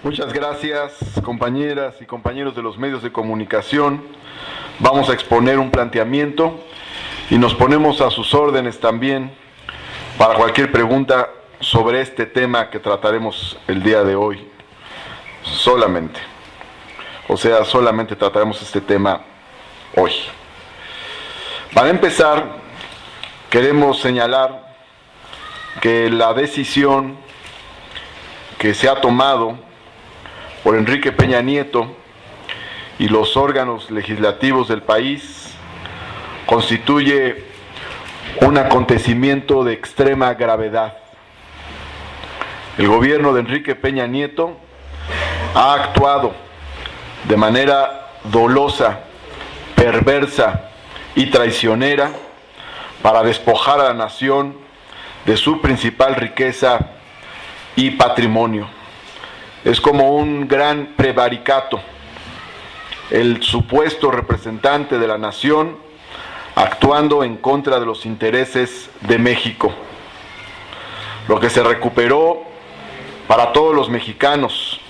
Muchas gracias, compañeras y compañeros de los medios de comunicación. Vamos a exponer un planteamiento y nos ponemos a sus órdenes también para cualquier pregunta sobre este tema que trataremos el día de hoy. Solamente trataremos este tema hoy. Para empezar, queremos señalar que la decisión que se ha tomado por Enrique Peña Nieto y los órganos legislativos del país constituye un acontecimiento de extrema gravedad. El gobierno de Enrique Peña Nieto ha actuado de manera dolosa, perversa y traicionera para despojar a la nación de su principal riqueza y patrimonio. Es como un gran prevaricato. El supuesto representante de la nación actuando en contra de los intereses de México. Lo que se recuperó para todos los mexicanos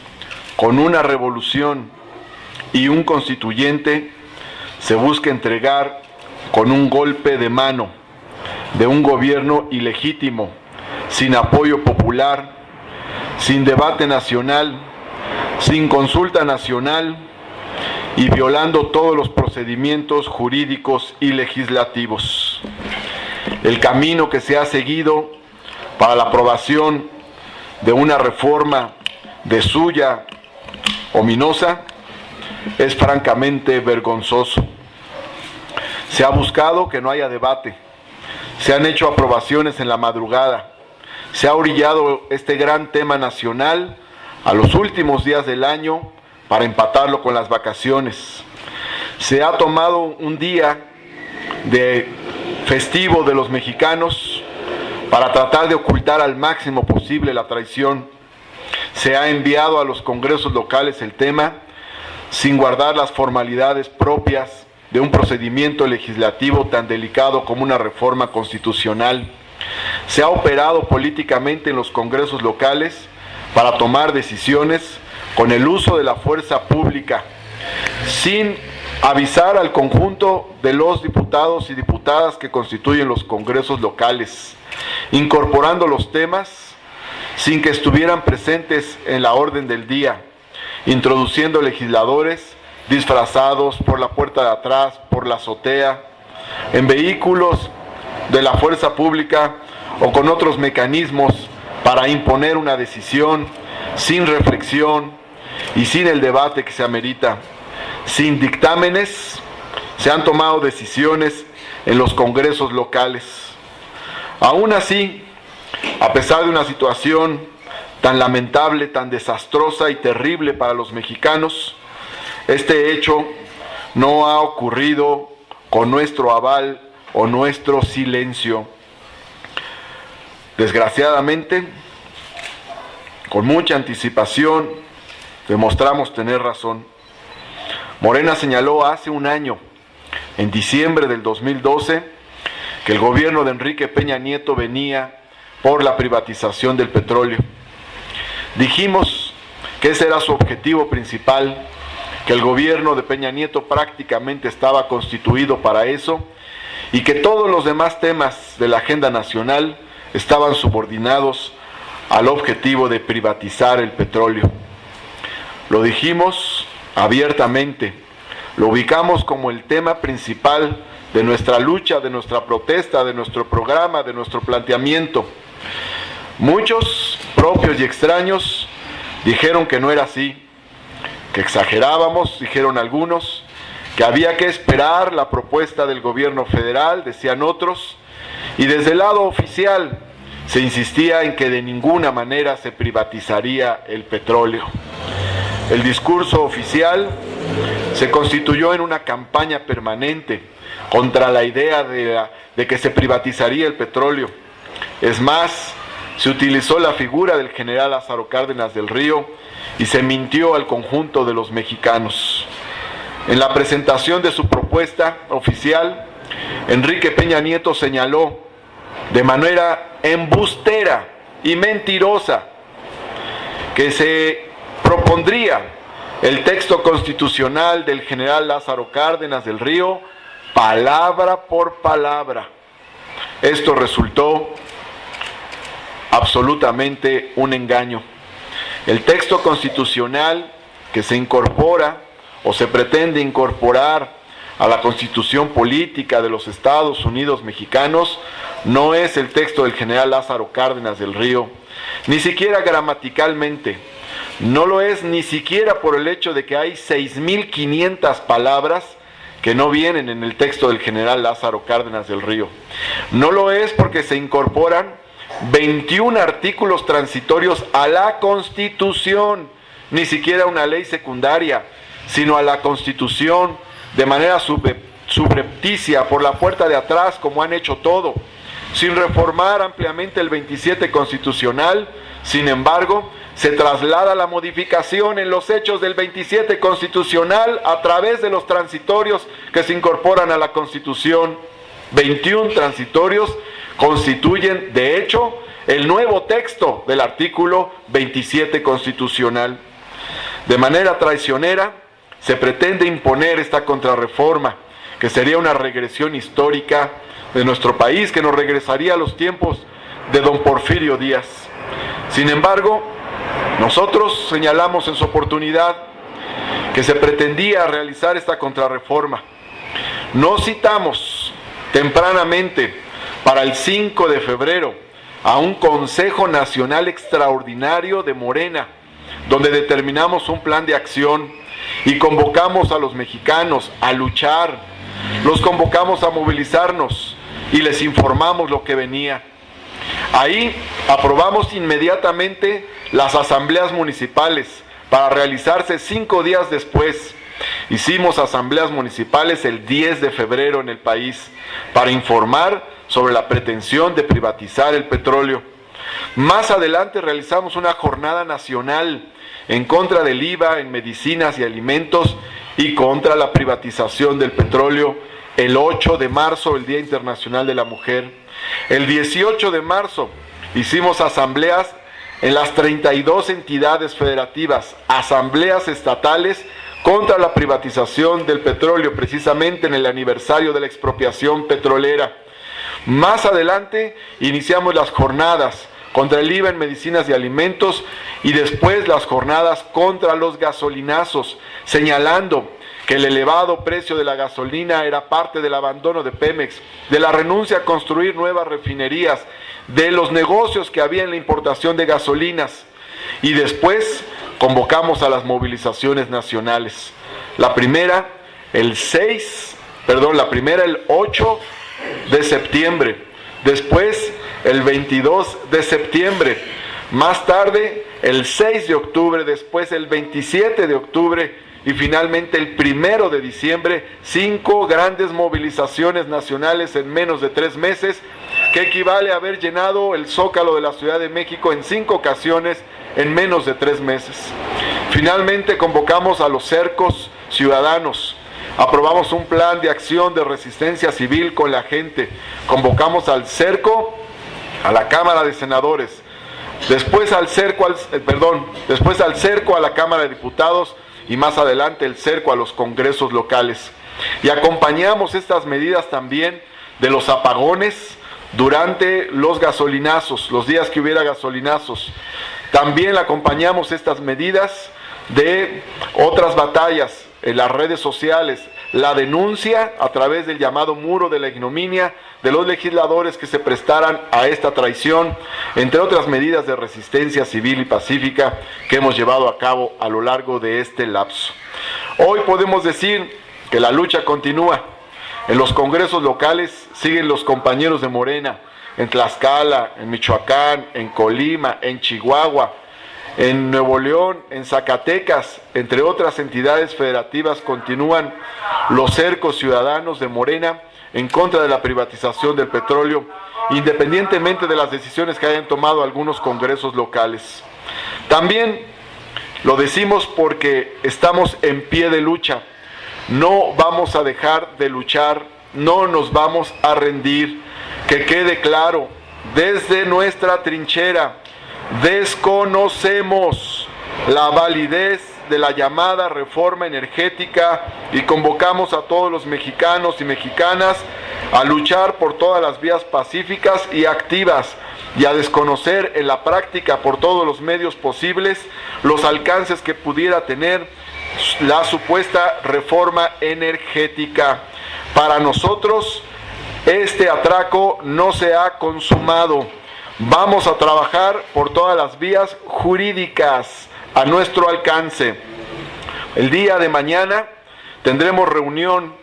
con una revolución y un constituyente se busca entregar con un golpe de mano de un gobierno ilegítimo, sin apoyo popular, sin debate nacional, sin consulta nacional y violando todos los procedimientos jurídicos y legislativos. El camino que se ha seguido para la aprobación de una reforma de suya ominosa es francamente vergonzoso. Se ha buscado que no haya debate, se han hecho aprobaciones en la madrugada, se ha orillado este gran tema nacional a los últimos días del año para empatarlo con las vacaciones. Se ha tomado un día de festivo de los mexicanos para tratar de ocultar al máximo posible la traición. Se ha enviado a los congresos locales el tema sin guardar las formalidades propias de un procedimiento legislativo tan delicado como una reforma constitucional. Se ha operado políticamente en los congresos locales para tomar decisiones con el uso de la fuerza pública, sin avisar al conjunto de los diputados y diputadas que constituyen los congresos locales, incorporando los temas sin que estuvieran presentes en la orden del día, introduciendo legisladores disfrazados por la puerta de atrás, por la azotea, en vehículos de la fuerza pública o con otros mecanismos para imponer una decisión sin reflexión y sin el debate que se amerita. Sin dictámenes, se han tomado decisiones en los congresos locales. Aún así, a pesar de una situación tan lamentable, tan desastrosa y terrible para los mexicanos, este hecho no ha ocurrido con nuestro aval o nuestro silencio. Desgraciadamente, con mucha anticipación, demostramos tener razón. Morena señaló hace un año, en diciembre del 2012, que el gobierno de Enrique Peña Nieto venía por la privatización del petróleo. Dijimos que ese era su objetivo principal, que el gobierno de Peña Nieto prácticamente estaba constituido para eso y que todos los demás temas de la agenda nacional estaban subordinados al objetivo de privatizar el petróleo. Lo dijimos abiertamente, lo ubicamos como el tema principal de nuestra lucha, de nuestra protesta, de nuestro programa, de nuestro planteamiento. Muchos, propios y extraños, dijeron que no era así, que exagerábamos, dijeron algunos, que había que esperar la propuesta del gobierno federal, decían otros, y desde el lado oficial se insistía en que de ninguna manera se privatizaría el petróleo. El discurso oficial se constituyó en una campaña permanente contra la idea de que se privatizaría el petróleo. Es más, se utilizó la figura del general Lázaro Cárdenas del Río y se mintió al conjunto de los mexicanos. En la presentación de su propuesta oficial, Enrique Peña Nieto señaló de manera embustera y mentirosa que se propondría el texto constitucional del general Lázaro Cárdenas del Río palabra por palabra. Esto resultó absolutamente un engaño. El texto constitucional que se incorpora o se pretende incorporar a la Constitución Política de los Estados Unidos Mexicanos no es el texto del general Lázaro Cárdenas del Río, ni siquiera gramaticalmente. No lo es ni siquiera por el hecho de que hay 6.500 palabras que no vienen en el texto del general Lázaro Cárdenas del Río. No lo es porque se incorporan 21 artículos transitorios a la Constitución, ni siquiera una ley secundaria, sino a la Constitución de manera subrepticia, por la puerta de atrás, como han hecho todo, sin reformar ampliamente el 27 constitucional. Sin embargo, se traslada la modificación en los hechos del 27 constitucional a través de los transitorios que se incorporan a la Constitución. 21 transitorios constituyen, de hecho, el nuevo texto del artículo 27 constitucional. De manera traicionera, se pretende imponer esta contrarreforma, que sería una regresión histórica de nuestro país, que nos regresaría a los tiempos de don Porfirio Díaz. Sin embargo, nosotros señalamos en su oportunidad que se pretendía realizar esta contrarreforma. No citamos tempranamente para el 5 de febrero a un Consejo Nacional Extraordinario de Morena, donde determinamos un plan de acción y convocamos a los mexicanos a luchar, los convocamos a movilizarnos y les informamos lo que venía. Ahí aprobamos inmediatamente las asambleas municipales para realizarse 5 días después. Hicimos asambleas municipales el 10 de febrero en el país para informar sobre la pretensión de privatizar el petróleo. Más adelante realizamos una jornada nacional en contra del IVA en medicinas y alimentos y contra la privatización del petróleo el 8 de marzo, el Día Internacional de la Mujer. El 18 de marzo hicimos asambleas en las 32 entidades federativas, asambleas estatales contra la privatización del petróleo, precisamente en el aniversario de la expropiación petrolera. Más adelante iniciamos las jornadas contra el IVA en medicinas y alimentos y después las jornadas contra los gasolinazos, señalando que el elevado precio de la gasolina era parte del abandono de Pemex, de la renuncia a construir nuevas refinerías, de los negocios que había en la importación de gasolinas. Y después convocamos a las movilizaciones nacionales. La primera el 8 de septiembre, después el 22 de septiembre, más tarde el 6 de octubre, después el 27 de octubre y finalmente el 1 de diciembre, 5 grandes movilizaciones nacionales en menos de 3 meses, que equivale a haber llenado el Zócalo de la Ciudad de México en 5 ocasiones en menos de 3 meses. Finalmente convocamos a los cercos ciudadanos, aprobamos un plan de acción de resistencia civil con la gente, convocamos al cerco a la Cámara de Senadores, después al cerco a la Cámara de Diputados y más adelante el cerco a los congresos locales. Y acompañamos estas medidas también de los apagones durante los gasolinazos, los días que hubiera gasolinazos. También acompañamos estas medidas de otras batallas en las redes sociales, la denuncia a través del llamado muro de la ignominia de los legisladores que se prestaran a esta traición, entre otras medidas de resistencia civil y pacífica que hemos llevado a cabo a lo largo de este lapso. Hoy podemos decir que la lucha continúa. En los congresos locales siguen los compañeros de Morena, en Tlaxcala, en Michoacán, en Colima, en Chihuahua, en Nuevo León, en Zacatecas, entre otras entidades federativas, continúan los cercos ciudadanos de Morena en contra de la privatización del petróleo, independientemente de las decisiones que hayan tomado algunos congresos locales. También lo decimos porque estamos en pie de lucha. No vamos a dejar de luchar, no nos vamos a rendir. Que quede claro, desde nuestra trinchera, desconocemos la validez de la llamada reforma energética y convocamos a todos los mexicanos y mexicanas a luchar por todas las vías pacíficas y activas y a desconocer en la práctica por todos los medios posibles los alcances que pudiera tener la supuesta reforma energética. Para nosotros, este atraco no se ha consumado. Vamos a trabajar por todas las vías jurídicas a nuestro alcance. El día de mañana tendremos reunión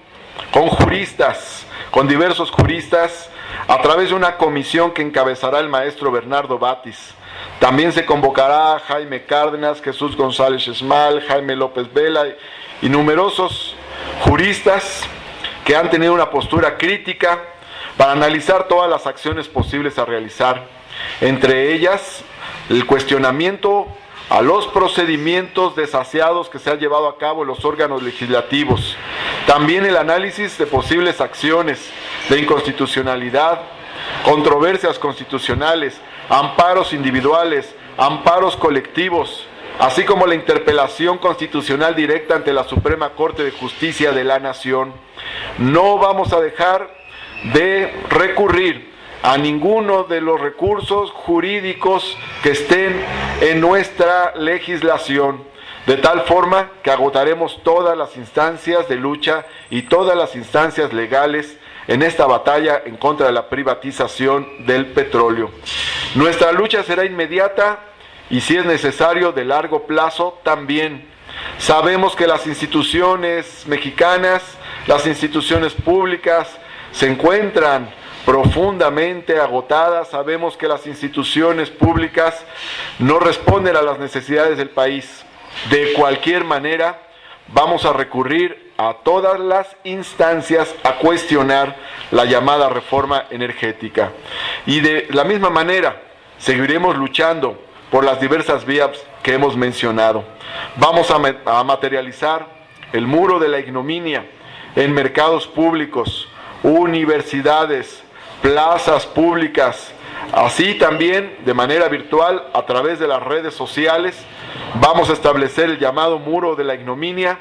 con juristas, con diversos juristas, a través de una comisión que encabezará el maestro Bernardo Batis. También se convocará a Jaime Cárdenas, Jesús González Esmal, Jaime López Vela y numerosos juristas que han tenido una postura crítica para analizar todas las acciones posibles a realizar. Entre ellas, el cuestionamiento a los procedimientos desaseados que se han llevado a cabo en los órganos legislativos. También el análisis de posibles acciones de inconstitucionalidad, controversias constitucionales, amparos individuales, amparos colectivos, así como la interpelación constitucional directa ante la Suprema Corte de Justicia de la Nación. No vamos a dejar de recurrir a ninguno de los recursos jurídicos que estén en nuestra legislación, de tal forma que agotaremos todas las instancias de lucha y todas las instancias legales en esta batalla en contra de la privatización del petróleo. Nuestra lucha será inmediata y, si es necesario, de largo plazo también. Sabemos que las instituciones mexicanas, las instituciones públicas, se encuentran profundamente agotadas. Sabemos que las instituciones públicas no responden a las necesidades del país. De cualquier manera, vamos a recurrir a todas las instancias a cuestionar la llamada reforma energética. Y de la misma manera, seguiremos luchando por las diversas vías que hemos mencionado. Vamos a materializar el muro de la ignominia en mercados públicos, universidades, plazas públicas, así también de manera virtual a través de las redes sociales. Vamos a establecer el llamado muro de la ignominia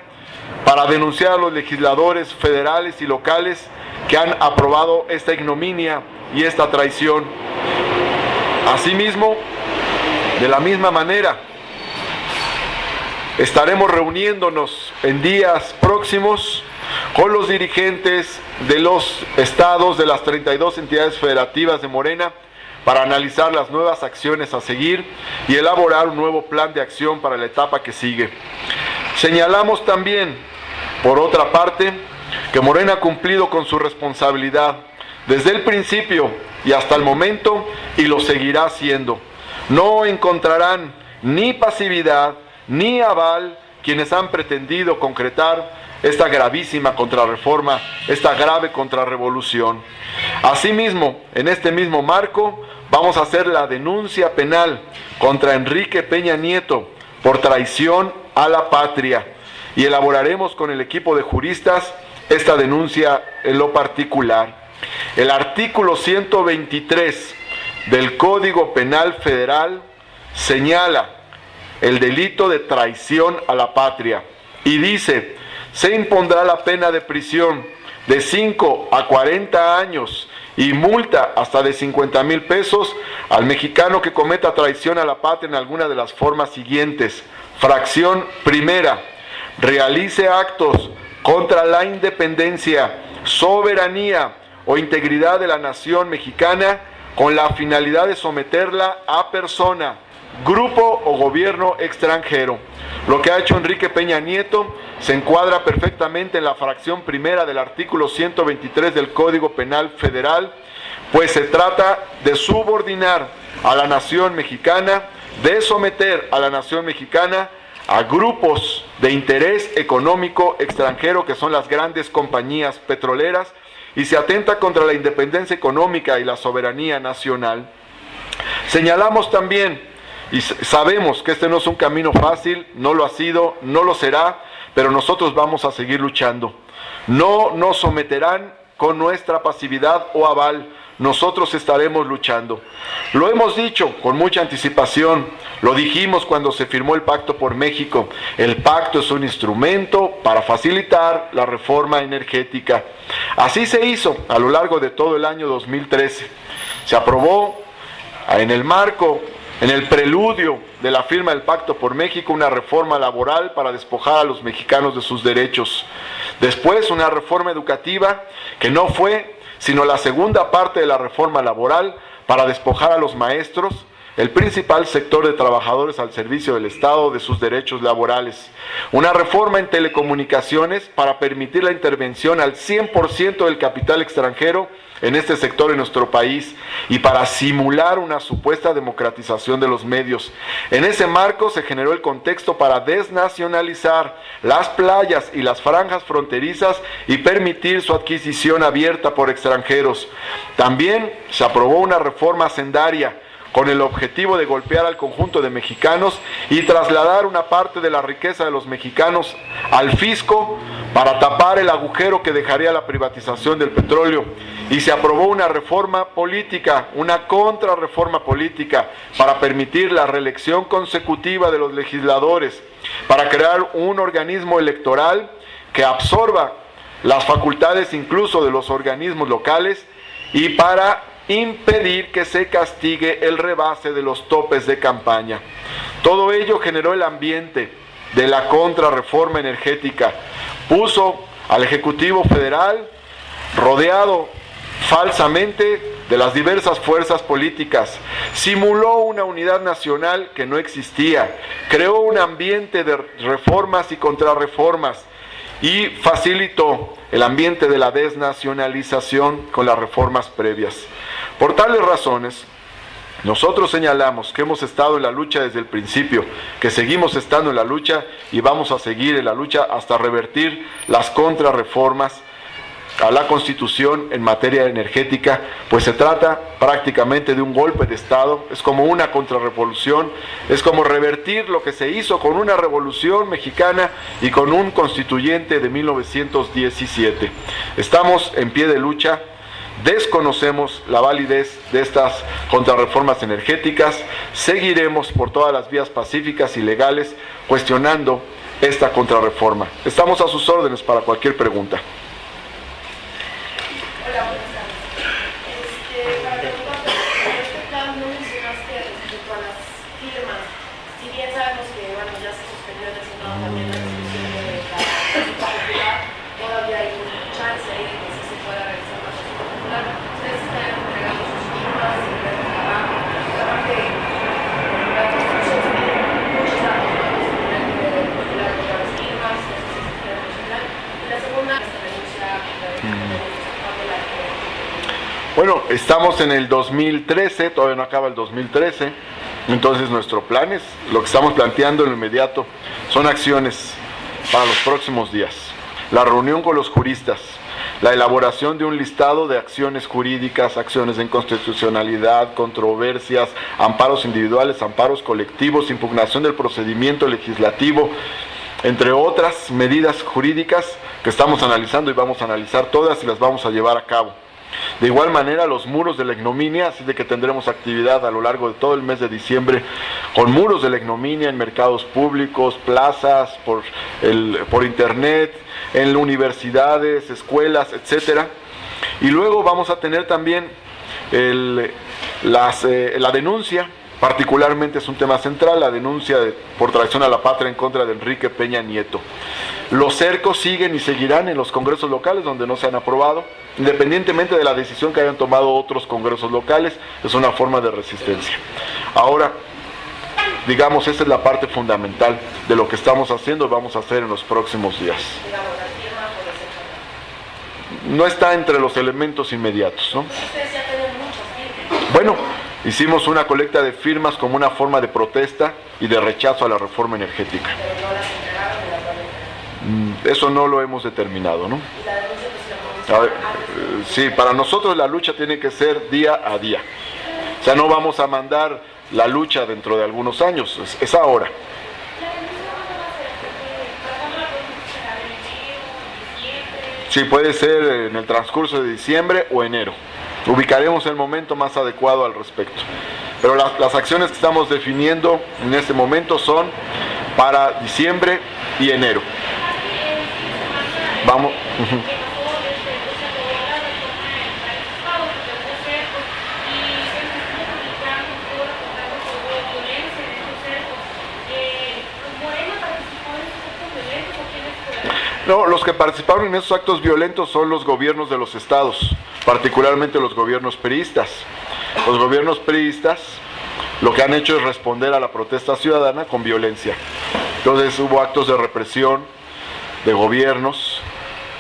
para denunciar a los legisladores federales y locales que han aprobado esta ignominia y esta traición. Asimismo, de la misma manera, estaremos reuniéndonos en días próximos con los dirigentes de los estados de las 32 entidades federativas de Morena para analizar las nuevas acciones a seguir y elaborar un nuevo plan de acción para la etapa que sigue. Señalamos también, por otra parte, que Morena ha cumplido con su responsabilidad desde el principio y hasta el momento y lo seguirá haciendo. No encontrarán ni pasividad ni aval quienes han pretendido concretar esta gravísima contrarreforma, esta grave contrarrevolución. Asimismo, en este mismo marco, vamos a hacer la denuncia penal contra Enrique Peña Nieto por traición a la patria y elaboraremos con el equipo de juristas esta denuncia en lo particular. El artículo 123 del Código Penal Federal señala el delito de traición a la patria y dice: se impondrá la pena de prisión de 5 a 40 años y multa hasta de 50,000 pesos al mexicano que cometa traición a la patria en alguna de las formas siguientes. Fracción primera: realice actos contra la independencia, soberanía o integridad de la nación mexicana con la finalidad de someterla a persona, grupo o gobierno extranjero. Lo que ha hecho Enrique Peña Nieto se encuadra perfectamente en la fracción primera del artículo 123 del Código Penal Federal, pues se trata de subordinar a la nación mexicana, de someter a la nación mexicana a grupos de interés económico extranjero que son las grandes compañías petroleras, y se atenta contra la independencia económica y la soberanía nacional. Señalamos también, y sabemos que este no es un camino fácil, no lo ha sido, no lo será, pero nosotros vamos a seguir luchando. No nos someterán con nuestra pasividad o aval, nosotros estaremos luchando. Lo hemos dicho con mucha anticipación, Lo dijimos cuando se firmó el Pacto por México. El pacto es un instrumento para facilitar la reforma energética. Así se hizo a lo largo de todo el año 2013. Se aprobó en el preludio de la firma del Pacto por México, una reforma laboral para despojar a los mexicanos de sus derechos. Después, una reforma educativa que no fue sino la segunda parte de la reforma laboral para despojar a los maestros, el principal sector de trabajadores al servicio del Estado, de sus derechos laborales. Una reforma en telecomunicaciones para permitir la intervención al 100% del capital extranjero en este sector en nuestro país y para simular una supuesta democratización de los medios. En ese marco se generó el contexto para desnacionalizar las playas y las franjas fronterizas y permitir su adquisición abierta por extranjeros. También se aprobó una reforma hacendaria con el objetivo de golpear al conjunto de mexicanos y trasladar una parte de la riqueza de los mexicanos al fisco para tapar el agujero que dejaría la privatización del petróleo. Y se aprobó una reforma política, una contrarreforma política, para permitir la reelección consecutiva de los legisladores, para crear un organismo electoral que absorba las facultades incluso de los organismos locales y para impedir que se castigue el rebase de los topes de campaña. Todo ello generó el ambiente de la contrarreforma energética. Puso al Ejecutivo Federal rodeado falsamente de las diversas fuerzas políticas, simuló una unidad nacional que no existía, creó un ambiente de reformas y contrarreformas y facilitó el ambiente de la desnacionalización con las reformas previas. Por tales razones, nosotros señalamos que hemos estado en la lucha desde el principio, que seguimos estando en la lucha y vamos a seguir en la lucha hasta revertir las contrarreformas a la Constitución en materia energética, pues se trata prácticamente de un golpe de Estado, es como una contrarrevolución, es como revertir lo que se hizo con una revolución mexicana y con un constituyente de 1917. Estamos en pie de lucha, desconocemos la validez de estas contrarreformas energéticas, seguiremos por todas las vías pacíficas y legales cuestionando esta contrarreforma. Estamos a sus órdenes para cualquier pregunta. Hola, buenas tardes. Para preguntarte, en este plan no mencionaste respecto a las firmas. Si bien sabemos que ya se suspendió en el Senado también la discusión de la consulta popular, todavía hay un chance ahí de que sí se pueda realizar la consulta popular. Ustedes están entregando sus firmas, se pueden acabar. Aparte, la Constitución se pide muchos datos, ¿no? Se tendrán que popular con las firmas, no sé si se quiere mencionar. Y la segunda, esta denuncia Bueno, estamos en el 2013, todavía no acaba el 2013, entonces nuestro plan es, lo que estamos planteando en lo inmediato, son acciones para los próximos días. La reunión con los juristas, la elaboración de un listado de acciones jurídicas, acciones de inconstitucionalidad, controversias, amparos individuales, amparos colectivos, impugnación del procedimiento legislativo, entre otras medidas jurídicas que estamos analizando y vamos a analizar todas y las vamos a llevar a cabo. De igual manera, los muros de la ignominia, así de que tendremos actividad a lo largo de todo el mes de diciembre con muros de la ignominia en mercados públicos, plazas, por internet, en universidades, escuelas, etcétera. Y luego vamos a tener también la denuncia, particularmente es un tema central, la denuncia por traición a la patria en contra de Enrique Peña Nieto. Los cercos siguen y seguirán en los congresos locales donde no se han aprobado, independientemente de la decisión que hayan tomado otros congresos locales, es una forma de resistencia. Ahora, digamos, esa es la parte fundamental de lo que estamos haciendo y vamos a hacer en los próximos días. No está entre los elementos inmediatos, ¿no? Bueno, hicimos una colecta de firmas como una forma de protesta y de rechazo a la reforma energética. Eso no lo hemos determinado, ¿no? A ver, sí, para nosotros la lucha tiene que ser día a día. O sea, no vamos a mandar la lucha dentro de algunos años, es ahora. Sí, puede ser en el transcurso de diciembre o enero. Ubicaremos el momento más adecuado al respecto. Pero las acciones que estamos definiendo en este momento son para diciembre y enero. Vamos. No, los que participaron en esos actos violentos son los gobiernos de los estados, particularmente los gobiernos priistas. Los gobiernos priistas lo que han hecho es responder a la protesta ciudadana con violencia. Entonces hubo actos de represión de gobiernos,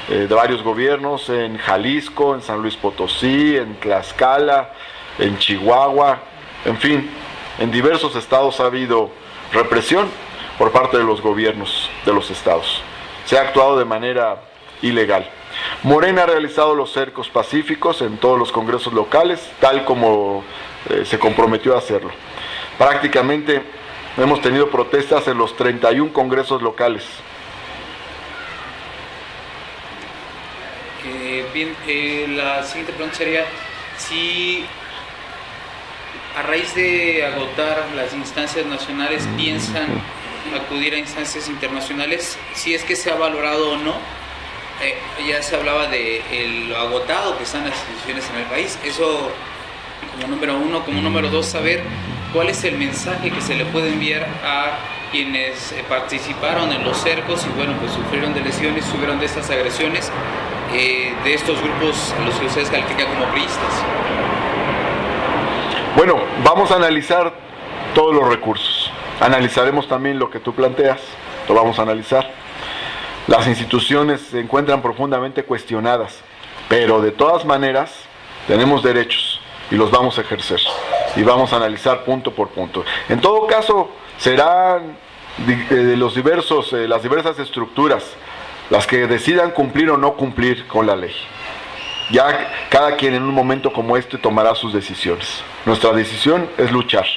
de varios gobiernos, en Jalisco, en San Luis Potosí, en Tlaxcala, en Chihuahua, en fin, en diversos estados ha habido represión por parte de los gobiernos de los estados. Se ha actuado de manera ilegal. Morena ha realizado los cercos pacíficos en todos los congresos locales, tal como se comprometió a hacerlo. Prácticamente hemos tenido protestas en los 31 congresos locales. Bien, la siguiente pregunta sería, si a raíz de agotar las instancias nacionales piensan acudir a instancias internacionales, si es que se ha valorado o no. Ya se hablaba de lo agotado que están las instituciones en el país, eso como número uno. Como número dos, saber cuál es el mensaje que se le puede enviar a quienes participaron en los cercos y bueno, pues sufrieron de lesiones, sufrieron de estas agresiones de estos grupos a los que ustedes califican como priistas. Bueno, vamos a analizar todos los recursos. Analizaremos también lo que tú planteas, lo vamos a analizar. Las instituciones se encuentran profundamente cuestionadas, pero de todas maneras tenemos derechos y los vamos a ejercer y vamos a analizar punto por punto. En todo caso, serán las diversas estructuras las que decidan cumplir o no cumplir con la ley. Ya cada quien en un momento como este tomará sus decisiones. Nuestra decisión es luchar.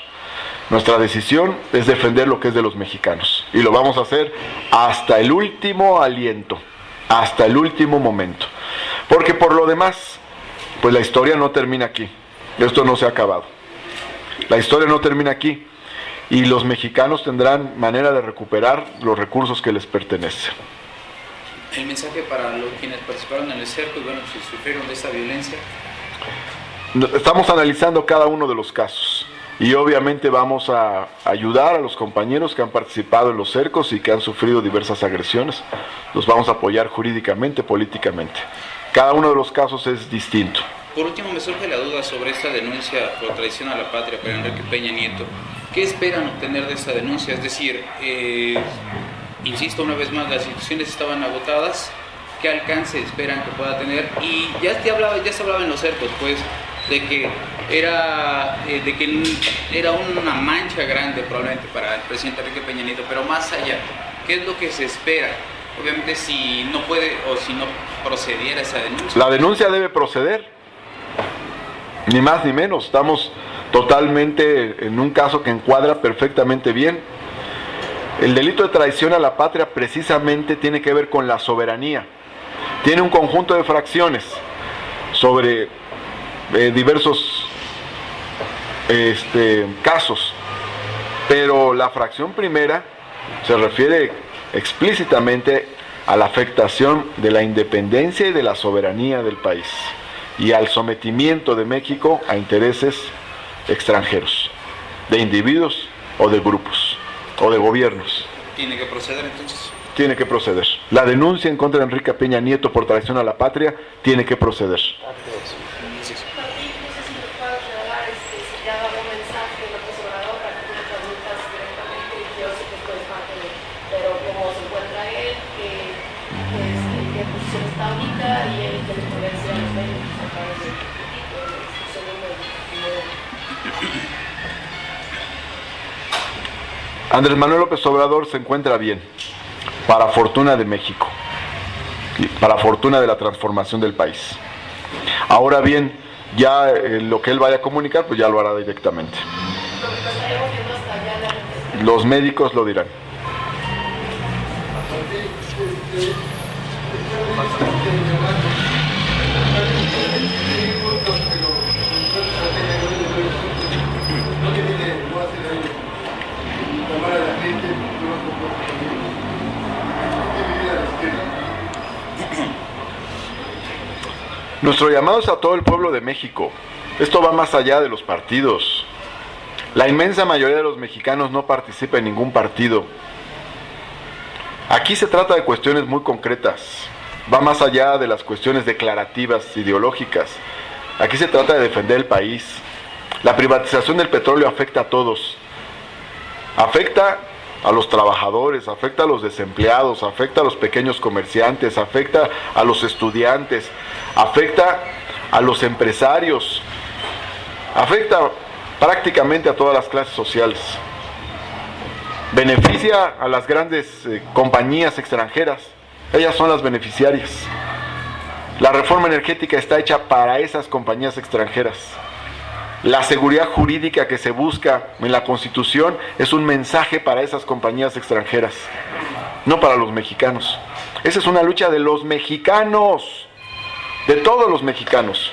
Nuestra decisión es defender lo que es de los mexicanos. Y lo vamos a hacer hasta el último aliento, hasta el último momento. Porque por lo demás, pues la historia no termina aquí. Esto no se ha acabado. La historia no termina aquí. Y los mexicanos tendrán manera de recuperar los recursos que les pertenecen. El mensaje para quienes participaron en el cerco y bueno, si sufrieron de esta violencia. Estamos analizando cada uno de los casos. Y obviamente vamos a ayudar a los compañeros que han participado en los cercos y que han sufrido diversas agresiones. Los vamos a apoyar jurídicamente, políticamente. Cada uno de los casos es distinto. Por último, me surge la duda sobre esta denuncia por traición a la patria por Enrique Peña Nieto. ¿Qué esperan obtener de esta denuncia? Es decir, insisto una vez más, las instituciones estaban agotadas. ¿Qué alcance esperan que pueda tener? Y ya se hablaba en los cercos, pues, de que era una mancha grande probablemente para el presidente Enrique Peña Nieto, pero más allá, ¿qué es lo que se espera? Obviamente si no puede o si no procediera esa denuncia. La denuncia debe proceder, ni más ni menos. Estamos totalmente en un caso que encuadra perfectamente bien. El delito de traición a la patria precisamente tiene que ver con la soberanía. Tiene un conjunto de fracciones sobre diversos casos, pero la fracción primera se refiere explícitamente a la afectación de la independencia y de la soberanía del país y al sometimiento de México a intereses extranjeros, de individuos o de grupos o de gobiernos. ¿Tiene que proceder entonces? Tiene que proceder. La denuncia en contra de Enrique Peña Nieto por traición a la patria tiene que proceder. Andrés Manuel López Obrador se encuentra bien, para fortuna de México, para fortuna de la transformación del país. Ahora bien, ya lo que él vaya a comunicar, pues ya lo hará directamente. Los médicos lo dirán. Nuestro llamado es a todo el pueblo de México. Esto va más allá de los partidos. La inmensa mayoría de los mexicanos no participa en ningún partido. Aquí se trata de cuestiones muy concretas. Va más allá de las cuestiones declarativas, ideológicas. Aquí se trata de defender el país. La privatización del petróleo afecta a todos. Afecta a los trabajadores, afecta a los desempleados, afecta a los pequeños comerciantes, afecta a los estudiantes, afecta a los empresarios, afecta prácticamente a todas las clases sociales. Beneficia a las grandes compañías extranjeras, ellas son las beneficiarias. La reforma energética está hecha para esas compañías extranjeras. La seguridad jurídica que se busca en la Constitución es un mensaje para esas compañías extranjeras, no para los mexicanos. Esa es una lucha de los mexicanos, de todos los mexicanos.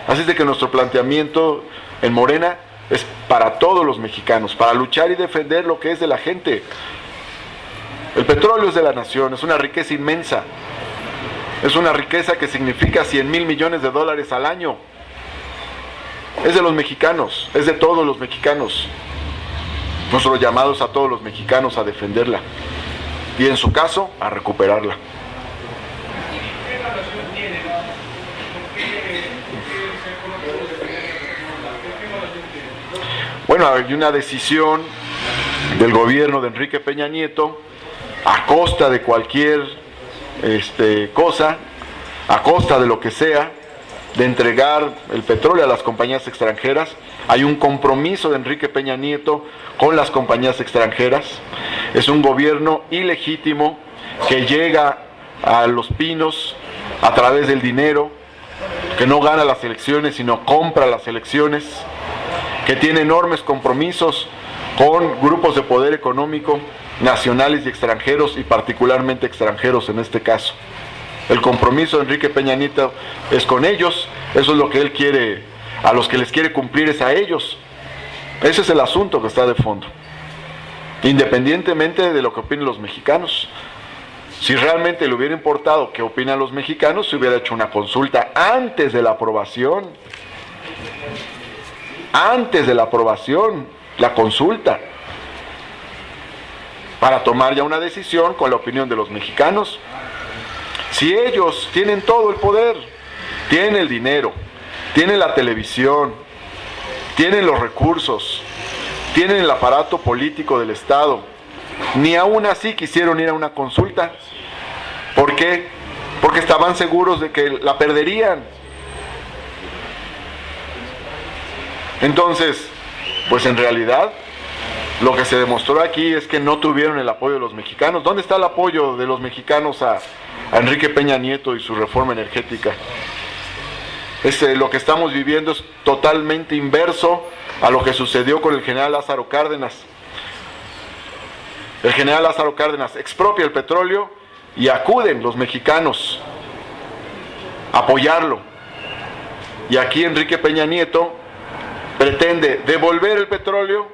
Así es de que nuestro planteamiento en Morena es para todos los mexicanos, para luchar y defender lo que es de la gente. El petróleo es de la nación, es una riqueza inmensa. Es una riqueza que significa 100,000 millones de dólares al año. Es de los mexicanos, es de todos los mexicanos. Nuestro llamado es a todos los mexicanos a defenderla y en su caso a recuperarla. Bueno, hay una decisión del gobierno de Enrique Peña Nieto a costa de cualquier cosa, a costa de lo que sea, de entregar el petróleo a las compañías extranjeras. Hay un compromiso de Enrique Peña Nieto con las compañías extranjeras. Es un gobierno ilegítimo que llega a Los Pinos a través del dinero, que no gana las elecciones sino compra las elecciones, que tiene enormes compromisos con grupos de poder económico nacionales y extranjeros, y particularmente extranjeros en este caso. El compromiso de Enrique Peña Nieto es con ellos, eso es lo que él quiere, a los que les quiere cumplir es a ellos. Ese es el asunto que está de fondo, independientemente de lo que opinen los mexicanos. Si realmente le hubiera importado qué opinan los mexicanos, se hubiera hecho una consulta antes de la aprobación. Antes de la aprobación, la consulta, para tomar ya una decisión con la opinión de los mexicanos. Si ellos tienen todo el poder, tienen el dinero, tienen la televisión, tienen los recursos, tienen el aparato político del Estado, ni aún así quisieron ir a una consulta. ¿Por qué? Porque estaban seguros de que la perderían. Entonces, pues en realidad, lo que se demostró aquí es que no tuvieron el apoyo de los mexicanos. ¿Dónde está el apoyo de los mexicanos a Enrique Peña Nieto y su reforma energética? Lo que estamos viviendo es totalmente inverso a lo que sucedió con el general Lázaro Cárdenas. El general Lázaro Cárdenas expropia el petróleo y acuden los mexicanos a apoyarlo. Y aquí Enrique Peña Nieto pretende devolver el petróleo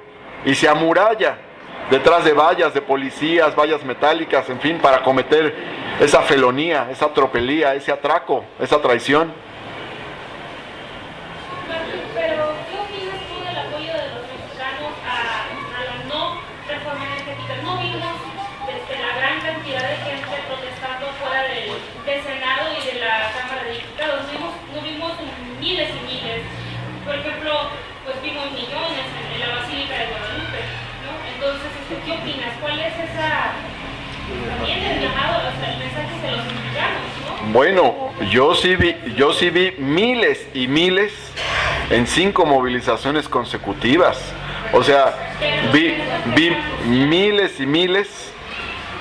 y se amuralla detrás de vallas de policías, vallas metálicas, en fin, para cometer esa felonía, esa tropelía, ese atraco, esa traición. Pero, ¿qué opinas tú del apoyo de los mexicanos a la no reforma energética? No vimos la gran cantidad de gente protestando fuera del Senado y de la Cámara de Diputados. No vimos miles y miles. Por ejemplo, pues vimos millones en la Basílica de Guadalupe, ¿no? Entonces, ¿qué opinas? ¿Cuál es también el llamado, el mensaje de los mexicanos, ¿no? Bueno, yo sí vi miles y miles en 5 movilizaciones consecutivas. O sea, vi miles y miles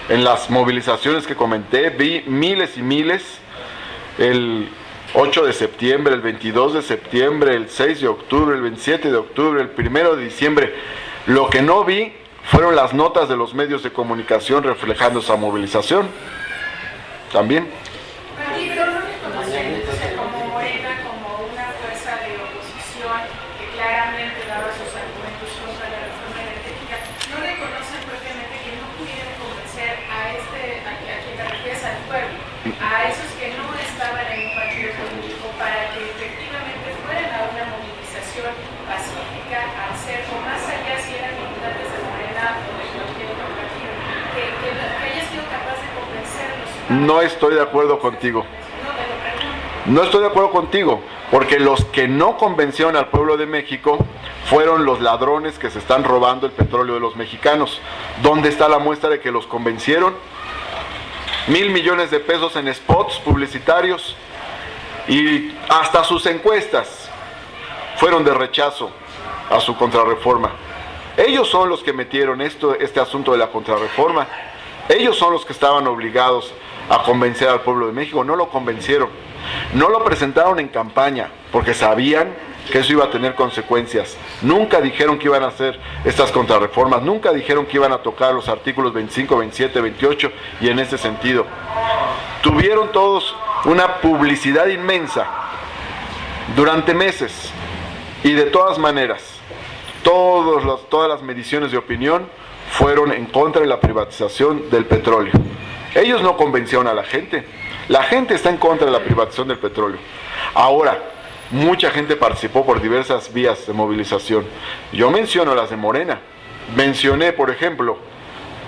en las movilizaciones que comenté, vi miles y miles el 8 de septiembre, el 22 de septiembre, el 6 de octubre, el 27 de octubre, el 1 de diciembre. Lo que no vi fueron las notas de los medios de comunicación reflejando esa movilización. También. Pero no reconocen como Morena como una fuerza de oposición que claramente daba sus argumentos contra la reforma energética, no reconocen propiamente que no pudieron convencer a quien te refieres al pueblo, a esos que no estaban en un partido político para No estoy de acuerdo contigo. No estoy de acuerdo contigo, porque los que no convencieron al pueblo de México fueron los ladrones que se están robando el petróleo de los mexicanos. ¿Dónde está la muestra de que los convencieron? 1,000 millones de pesos en spots publicitarios y hasta sus encuestas fueron de rechazo a su contrarreforma. Ellos son los que metieron este asunto de la contrarreforma. Ellos son los que estaban obligados a convencer al pueblo de México. No lo convencieron. No lo presentaron en campaña porque sabían que eso iba a tener consecuencias. Nunca dijeron que iban a hacer estas contrarreformas, nunca dijeron que iban a tocar los artículos 25, 27, 28 y en ese sentido. Tuvieron todos una publicidad inmensa durante meses y de todas maneras, todas las mediciones de opinión fueron en contra de la privatización del petróleo. Ellos no convencieron a la gente. La gente está en contra de la privatización del petróleo. Ahora, mucha gente participó por diversas vías de movilización. Yo menciono las de Morena. Mencioné, por ejemplo,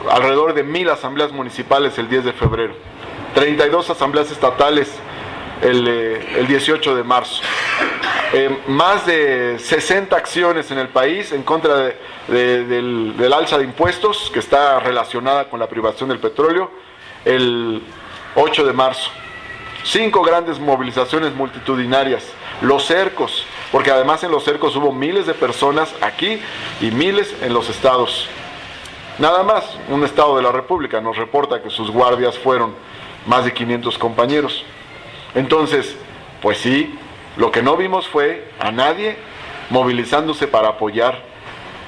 alrededor de 1,000 asambleas municipales el 10 de febrero, 32 asambleas estatales el 18 de marzo, más de 60 acciones en el país en contra del alza de impuestos que está relacionada con la privatización del petróleo el 8 de marzo. 5 grandes movilizaciones multitudinarias. Los cercos, porque además en los cercos hubo miles de personas aquí y miles en los estados. Nada más, un estado de la República nos reporta que sus guardias fueron más de 500 compañeros. Entonces, pues sí, lo que no vimos fue a nadie movilizándose para apoyar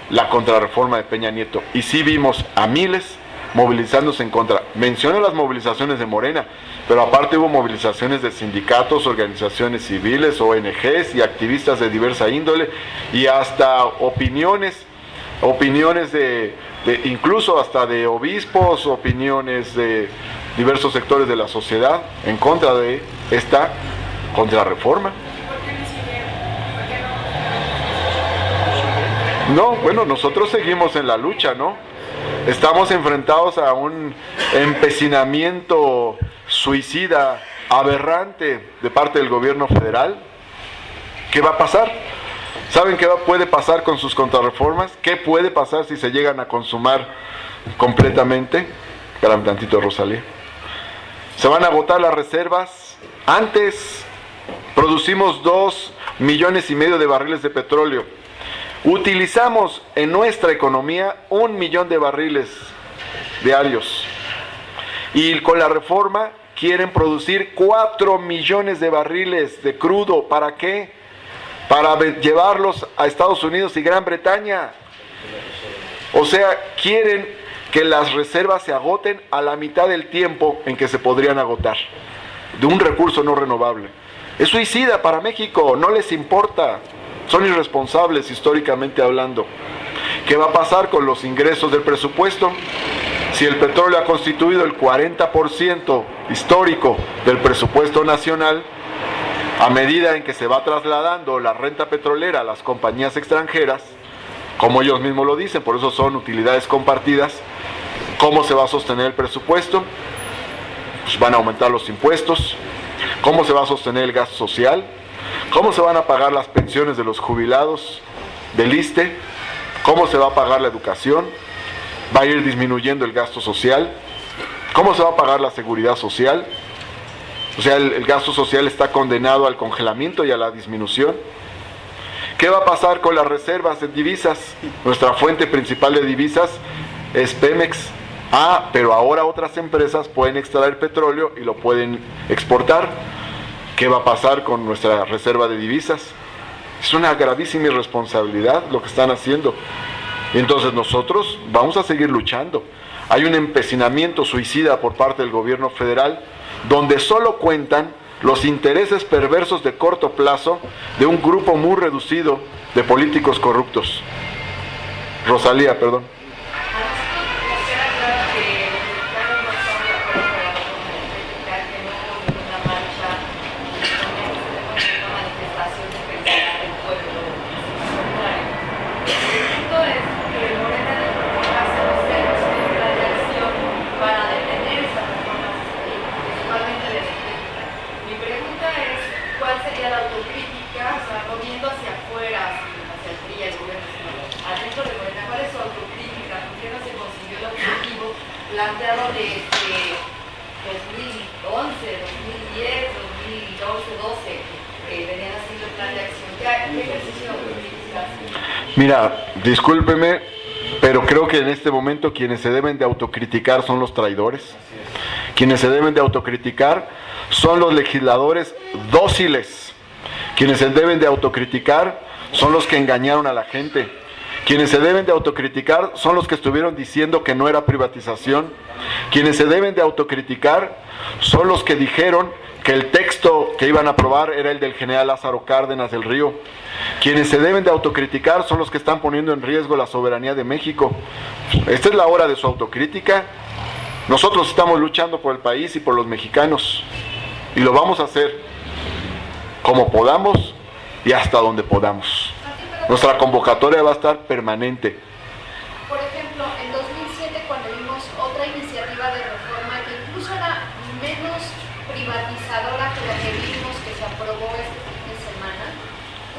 la contrarreforma de Peña Nieto. Y sí vimos a miles movilizándose en contra. Menciono las movilizaciones de Morena, pero aparte hubo movilizaciones de sindicatos, organizaciones civiles, ONGs y activistas de diversa índole, y hasta opiniones de incluso hasta de obispos, opiniones de diversos sectores de la sociedad en contra de esta contrarreforma. No, bueno, nosotros seguimos en la lucha, ¿no? Estamos enfrentados a un empecinamiento suicida, aberrante de parte del gobierno federal. ¿Qué va a pasar? ¿Saben qué puede pasar con sus contrarreformas? ¿Qué puede pasar si se llegan a consumar completamente? Espérame tantito, Rosalía. Se van a agotar las reservas. Antes producimos 2,5 millones de barriles de petróleo. Utilizamos en nuestra economía 1 millón de barriles diarios. Y con la reforma quieren producir 4 millones de barriles de crudo. ¿Para qué? Para llevarlos a Estados Unidos y Gran Bretaña. O sea, quieren que las reservas se agoten a la mitad del tiempo en que se podrían agotar, de un recurso no renovable. Es suicida para México, no les importa. Son irresponsables históricamente hablando. ¿Qué va a pasar con los ingresos del presupuesto? Si el petróleo ha constituido el 40% histórico del presupuesto nacional, a medida en que se va trasladando la renta petrolera a las compañías extranjeras, como ellos mismos lo dicen, por eso son utilidades compartidas, ¿cómo se va a sostener el presupuesto? Pues van a aumentar los impuestos. ¿Cómo se va a sostener el gasto social? ¿Cómo se van a pagar las pensiones de los jubilados del ISSSTE? ¿Cómo se va a pagar la educación? ¿Va a ir disminuyendo el gasto social? ¿Cómo se va a pagar la seguridad social? O sea, el gasto social está condenado al congelamiento y a la disminución. ¿Qué va a pasar con las reservas de divisas? Nuestra fuente principal de divisas es Pemex. Pero ahora otras empresas pueden extraer petróleo y lo pueden exportar. ¿Qué va a pasar con nuestra reserva de divisas? Es una gravísima irresponsabilidad lo que están haciendo. Y entonces nosotros vamos a seguir luchando. Hay un empecinamiento suicida por parte del gobierno federal, donde solo cuentan los intereses perversos de corto plazo de un grupo muy reducido de políticos corruptos. Rosalía, perdón. planteado desde 2011, 2010, 2012, venían haciendo el plan de acción. ¿Qué ejercicio hace? Mira, discúlpeme, pero creo que en este momento quienes se deben de autocriticar son los traidores. Quienes se deben de autocriticar son los legisladores dóciles. Quienes se deben de autocriticar son los que engañaron a la gente. Quienes se deben de autocriticar son los que estuvieron diciendo que no era privatización. Quienes se deben de autocriticar son los que dijeron que el texto que iban a aprobar era el del general Lázaro Cárdenas del Río. Quienes se deben de autocriticar son los que están poniendo en riesgo la soberanía de México. Esta es la hora de su autocrítica. Nosotros estamos luchando por el país y por los mexicanos, y lo vamos a hacer como podamos y hasta donde podamos. Nuestra convocatoria va a estar permanente. Por ejemplo, en 2007, cuando vimos otra iniciativa de reforma que incluso era menos privatizadora que la que vimos que se aprobó este fin de semana,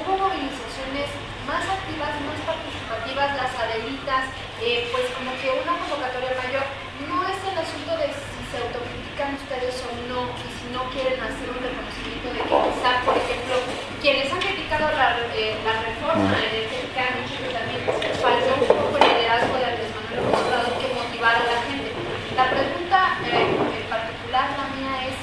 hubo movilizaciones más activas, más participativas, las Adelitas, pues como que una convocatoria mayor. No es el asunto de si se autocritican ustedes o no, y si no quieren hacer un reconocimiento de que quizá, por ejemplo, quienes han criticado la reforma energética han dicho que también faltó un poco el liderazgo de Andrés Manuel López Obrador que motivara a la gente. La pregunta en particular, la mía, es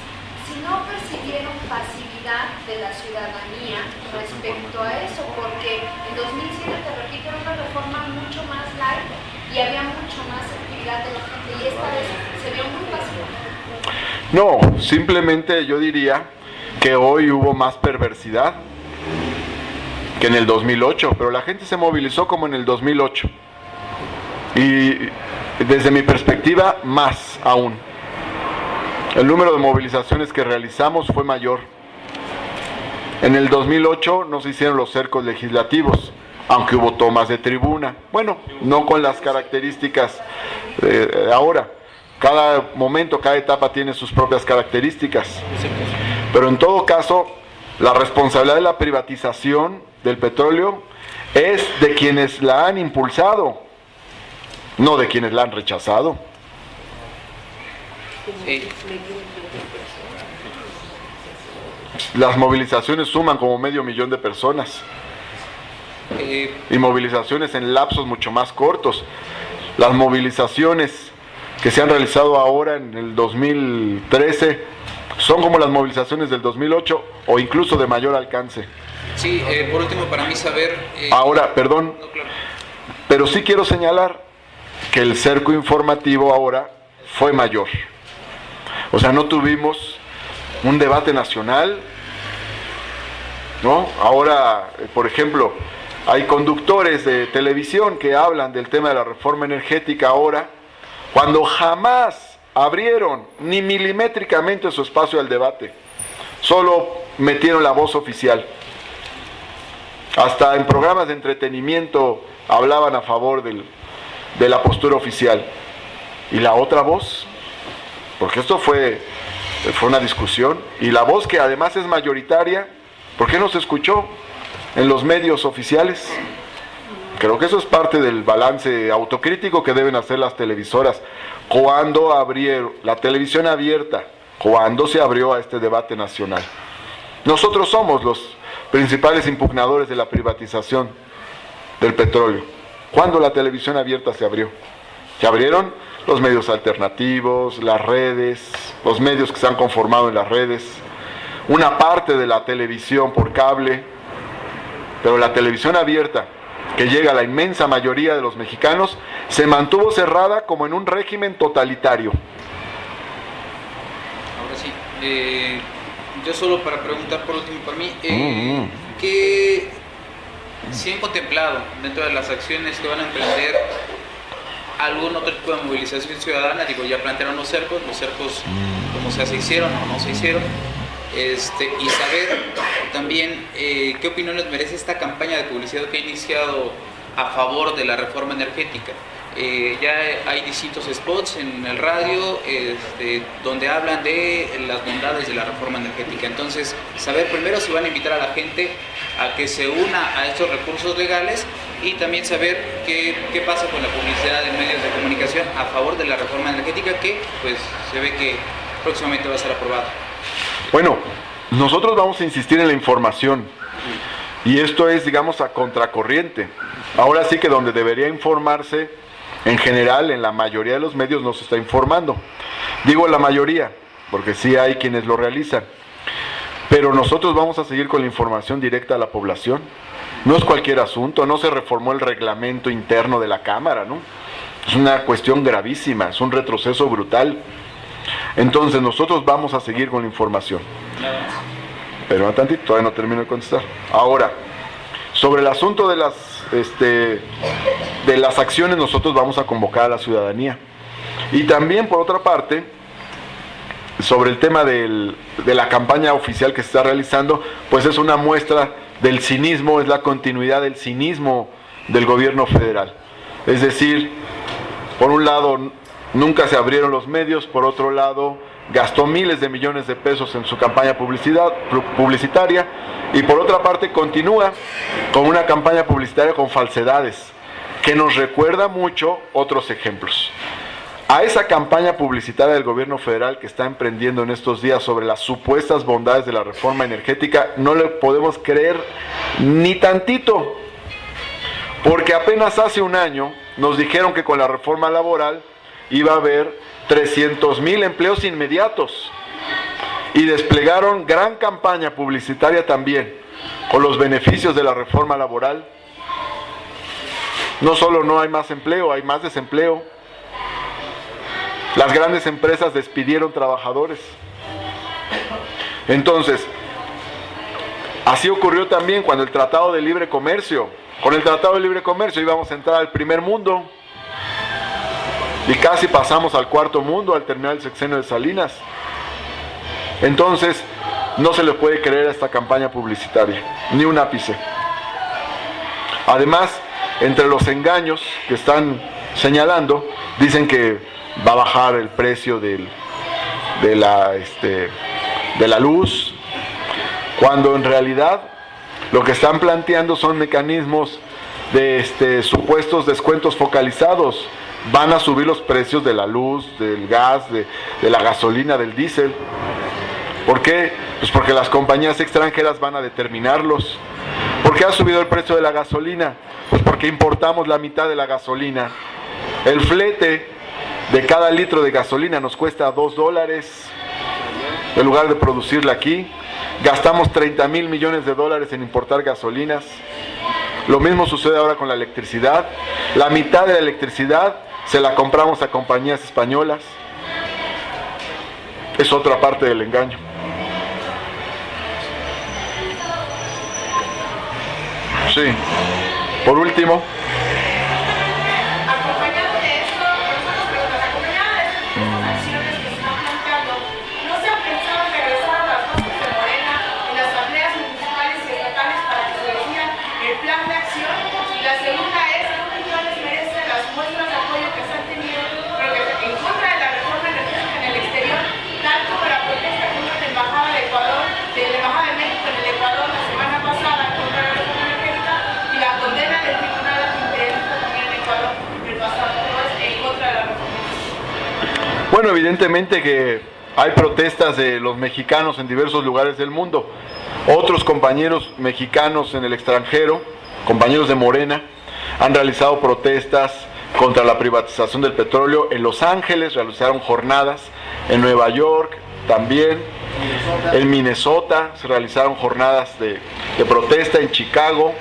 si no percibieron pasividad de la ciudadanía respecto a eso, porque en 2007, te repito, era una reforma mucho más light y había mucho más actividad de la gente, y esta vez se vio muy pasiva. No, simplemente yo diría que hoy hubo más perversidad que en el 2008, pero la gente se movilizó como en el 2008. Y desde mi perspectiva, más aún. El número de movilizaciones que realizamos fue mayor. En el 2008 no se hicieron los cercos legislativos, aunque hubo tomas de tribuna. Bueno, no con las características de ahora. Cada momento, cada etapa tiene sus propias características. Pero en todo caso, la responsabilidad de la privatización del petróleo es de quienes la han impulsado, no de quienes la han rechazado. Las movilizaciones suman como 500,000 de personas. Y movilizaciones en lapsos mucho más cortos. Las movilizaciones que se han realizado ahora en el 2013 son como las movilizaciones del 2008 o incluso de mayor alcance. Sí, por último, para mí saber... Ahora, perdón, no, claro. pero sí quiero señalar que el cerco informativo ahora fue mayor. O sea, no tuvimos un debate nacional, ¿no? Ahora, por ejemplo, hay conductores de televisión que hablan del tema de la reforma energética ahora, cuando jamás abrieron ni milimétricamente su espacio al debate, solo metieron la voz oficial. Hasta en programas de entretenimiento hablaban a favor de la postura oficial. ¿Y la otra voz? Porque esto fue una discusión, y la voz que además es mayoritaria, ¿por qué no se escuchó en los medios oficiales? Creo que eso es parte del balance autocrítico que deben hacer las televisoras. ¿Cuándo abrieron la televisión abierta? ¿Cuándo se abrió a este debate nacional? Nosotros somos los principales impugnadores de la privatización del petróleo. ¿Cuándo la televisión abierta se abrió? Se abrieron los medios alternativos, las redes, los medios que se han conformado en las redes, una parte de la televisión por cable, pero la televisión abierta, que llega a la inmensa mayoría de los mexicanos, se mantuvo cerrada como en un régimen totalitario. Ahora sí, yo solo para preguntar por último para mí, ¿qué se han contemplado dentro de las acciones que van a emprender algún otro tipo de movilización ciudadana? Digo, ya plantearon los cercos como se hicieron o no se hicieron. Y saber también qué opiniones merece esta campaña de publicidad que ha iniciado a favor de la reforma energética. Ya hay distintos spots en el radio donde hablan de las bondades de la reforma energética. Entonces, saber primero si van a invitar a la gente a que se una a estos recursos legales y también saber qué pasa con la publicidad en medios de comunicación a favor de la reforma energética que pues se ve que próximamente va a ser aprobada. Bueno, nosotros vamos a insistir en la información y esto es, digamos, a contracorriente. Ahora sí que donde debería informarse, en general, en la mayoría de los medios no se está informando. Digo la mayoría, porque sí hay quienes lo realizan. Pero nosotros vamos a seguir con la información directa a la población. No es cualquier asunto, no se reformó el reglamento interno de la Cámara, ¿no? Es una cuestión gravísima, es un retroceso brutal. Entonces nosotros vamos a seguir con la información. Pero un tantito, todavía no termino de contestar. Ahora, sobre el asunto de las acciones, nosotros vamos a convocar a la ciudadanía. Y también, por otra parte, sobre el tema de la campaña oficial que se está realizando, pues es una muestra del cinismo, es la continuidad del cinismo del gobierno federal. Es decir, por un lado, nunca se abrieron los medios, por otro lado, gastó miles de millones de pesos en su campaña publicitaria, y por otra parte continúa con una campaña publicitaria con falsedades, que nos recuerda mucho otros ejemplos. A esa campaña publicitaria del gobierno federal que está emprendiendo en estos días sobre las supuestas bondades de la reforma energética, no le podemos creer ni tantito, porque apenas hace un año nos dijeron que con la reforma laboral iba a haber 300,000 empleos inmediatos y desplegaron gran campaña publicitaria también con los beneficios de la reforma laboral. No solo no hay más empleo, hay más desempleo. Las grandes empresas despidieron trabajadores. Entonces, así ocurrió también cuando el Tratado de Libre Comercio. Con el Tratado de Libre Comercio íbamos a entrar al primer mundo y casi pasamos al cuarto mundo al terminar el sexenio de Salinas. Entonces, no se le puede creer a esta campaña publicitaria, ni un ápice. Además, entre los engaños que están señalando, dicen que va a bajar el precio de la luz, cuando en realidad lo que están planteando son mecanismos de supuestos descuentos focalizados. Van a subir los precios de la luz, del gas, de la gasolina, del diésel. ¿Por qué? Pues porque las compañías extranjeras van a determinarlos. ¿Por qué ha subido el precio de la gasolina? Pues porque importamos la mitad de la gasolina. El flete de cada litro de gasolina nos cuesta $2 en lugar de producirla aquí. Gastamos 30,000 millones de dólares en importar gasolinas. Lo mismo sucede ahora con la electricidad. La mitad de la electricidad se la compramos a compañías españolas. Es otra parte del engaño. Sí. Por último. Acompañado de esto, nosotros preguntamos, acompañado de este tipo de acciones que se están planteando, ¿no se ha pensado en regresar a las bases de Morena en las asambleas municipales y estatales para que se definan el plan de acción? Y la segunda es, ¿qué les merece las muestras de apoyo que se han tenido en contra de la reforma energética en el exterior, tanto para la protesta que hubo en la Embajada de Ecuador, de la Embajada de México en el Ecuador la semana pasada contra la reforma energética, y la condena del Tribunal Antiimperialista también en Ecuador el pasado jueves en contra de la reforma? Bueno, evidentemente que hay protestas de los mexicanos en diversos lugares del mundo. Otros compañeros mexicanos en el extranjero, compañeros de Morena, han realizado protestas contra la privatización del petróleo. En Los Ángeles realizaron jornadas, en Nueva York también, en Minnesota se realizaron jornadas de protesta, en Chicago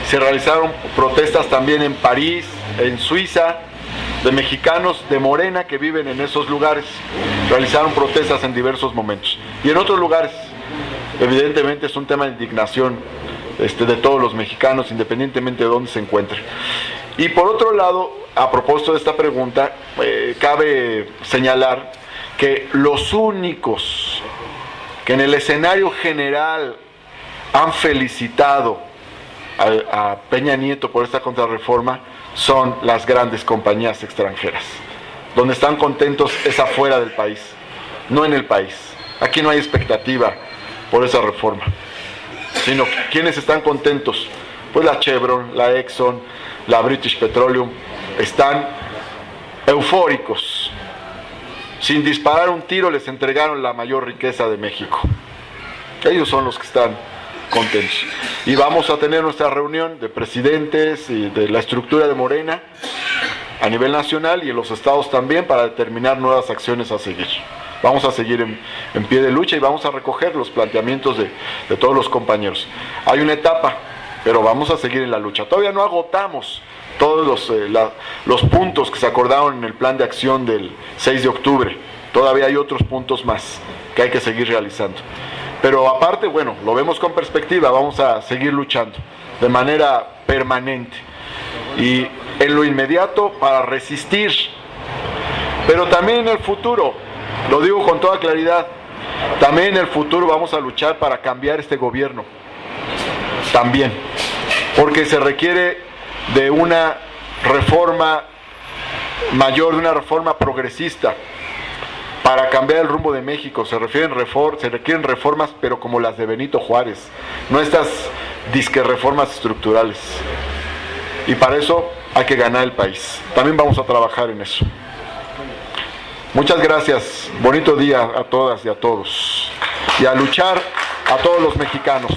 se realizaron protestas también en París, en Suiza, de mexicanos de Morena que viven en esos lugares. Realizaron protestas en diversos momentos. Y en otros lugares, evidentemente es un tema de indignación de todos los mexicanos, independientemente de dónde se encuentren. Y por otro lado, a propósito de esta pregunta, cabe señalar que los únicos que en el escenario general han felicitado a Peña Nieto por esta contrarreforma son las grandes compañías extranjeras. Donde están contentos es afuera del país, no en el país. Aquí no hay expectativa por esa reforma, sino quienes están contentos, pues la Chevron, la Exxon, la British Petroleum, están eufóricos. Sin disparar un tiro les entregaron la mayor riqueza de México. Ellos son los que están contentos. Y vamos a tener nuestra reunión de presidentes y de la estructura de Morena a nivel nacional y en los estados también para determinar nuevas acciones a seguir. Vamos a seguir en pie de lucha y vamos a recoger los planteamientos de todos los compañeros. Hay una etapa, pero vamos a seguir en la lucha. Todavía no agotamos todos los puntos que se acordaron en el plan de acción del 6 de octubre. Todavía hay otros puntos más que hay que seguir realizando. Pero aparte, bueno, lo vemos con perspectiva, vamos a seguir luchando de manera permanente. Y en lo inmediato para resistir, pero también en el futuro, lo digo con toda claridad, también en el futuro vamos a luchar para cambiar este gobierno. También, porque se requiere de una reforma mayor, de una reforma progresista para cambiar el rumbo de México. Se requieren reformas, pero como las de Benito Juárez, no estas disque reformas estructurales. Y para eso hay que ganar el país. También vamos a trabajar en eso. Muchas gracias. Bonito día a todas y a todos. Y a luchar a todos los mexicanos.